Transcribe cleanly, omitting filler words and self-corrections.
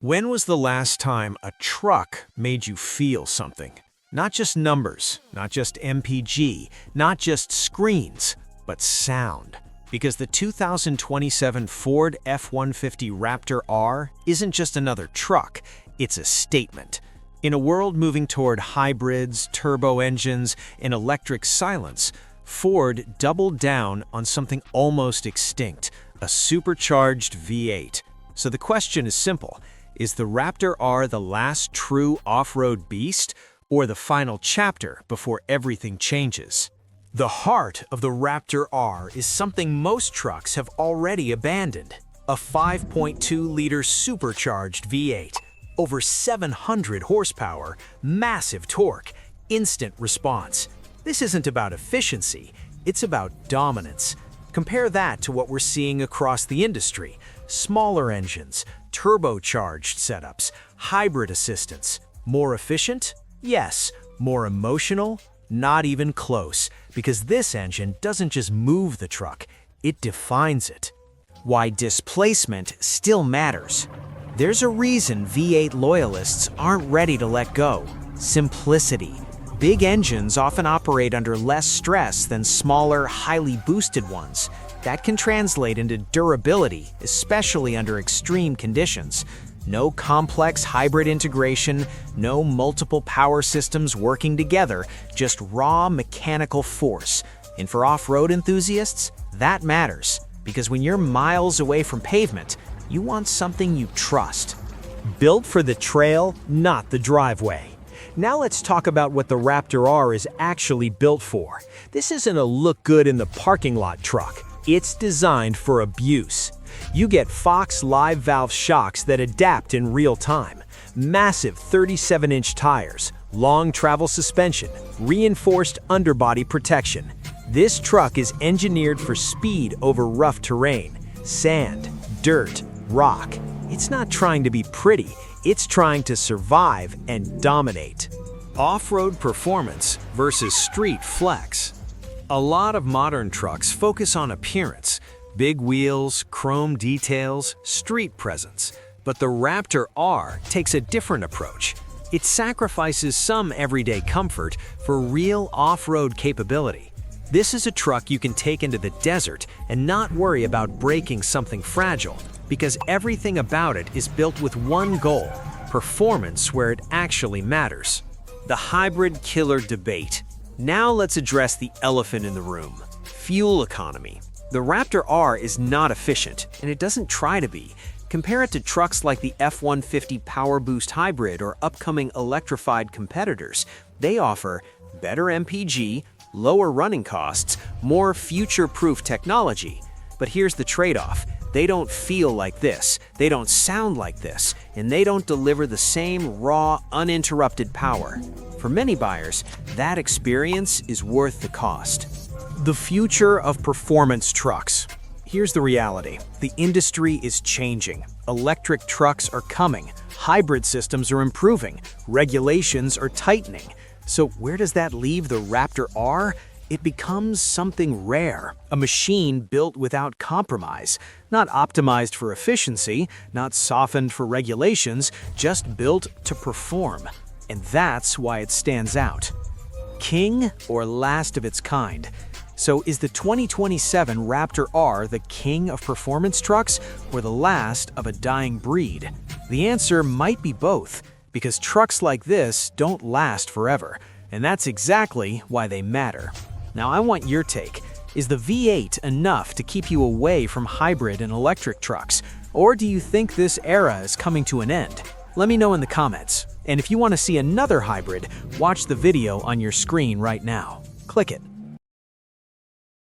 When was the last time a truck made you feel something? Not just numbers, not just MPG, not just screens, but sound. Because the 2027 Ford F-150 Raptor R isn't just another truck, it's a statement. In a world moving toward hybrids, turbo engines, and electric silence, Ford doubled down on something almost extinct, a supercharged V8. So the question is simple. Is the Raptor R the last true off-road beast, or the final chapter before everything changes? The heart of the Raptor R is something most trucks have already abandoned. A 5.2-liter supercharged V8, over 700 horsepower, massive torque, instant response. This isn't about efficiency, it's about dominance. Compare that to what we're seeing across the industry. Smaller engines, turbocharged setups, hybrid assistance. More efficient? Yes. More emotional? Not even close, because this engine doesn't just move the truck, it defines it. Why displacement still matters. There's a reason V8 loyalists aren't ready to let go. Simplicity. Big engines often operate under less stress than smaller, highly boosted ones. That can translate into durability, especially under extreme conditions. No complex hybrid integration, no multiple power systems working together, just raw mechanical force. And for off-road enthusiasts, that matters, because when you're miles away from pavement, you want something you trust. Built for the trail, not the driveway. Now let's talk about what the Raptor R is actually built for. This isn't a look-good-in-the-parking-lot truck. It's designed for abuse. You get Fox live valve shocks that adapt in real time, massive 37-inch tires, long travel suspension, reinforced underbody protection. This truck is engineered for speed over rough terrain, sand, dirt, rock. It's not trying to be pretty, it's trying to survive and dominate. Off-road performance versus street flex. A lot of modern trucks focus on appearance, big wheels, chrome details, street presence. But the Raptor R takes a different approach. It sacrifices some everyday comfort for real off-road capability. This is a truck you can take into the desert and not worry about breaking something fragile, because everything about it is built with one goal: performance where it actually matters. The hybrid killer debate. Now let's address the elephant in the room: fuel economy. The Raptor R is not efficient, and it doesn't try to be. Compare it to trucks like the F-150 PowerBoost hybrid or upcoming electrified competitors. They offer better MPG, lower running costs, more future-proof technology. But here's the trade-off. They don't feel like this, they don't sound like this, and they don't deliver the same raw, uninterrupted power. For many buyers, that experience is worth the cost. The future of performance trucks. Here's the reality. The industry is changing. Electric trucks are coming. Hybrid systems are improving. Regulations are tightening. So where does that leave the Raptor R? It becomes something rare, a machine built without compromise, not optimized for efficiency, not softened for regulations, just built to perform. And that's why it stands out. King or last of its kind? So is the 2027 Raptor R the king of performance trucks or the last of a dying breed? The answer might be both, because trucks like this don't last forever, and that's exactly why they matter. Now I want your take. Is the V8 enough to keep you away from hybrid and electric trucks? Or do you think this era is coming to an end? Let me know in the comments. And if you want to see another hybrid, watch the video on your screen right now. Click it.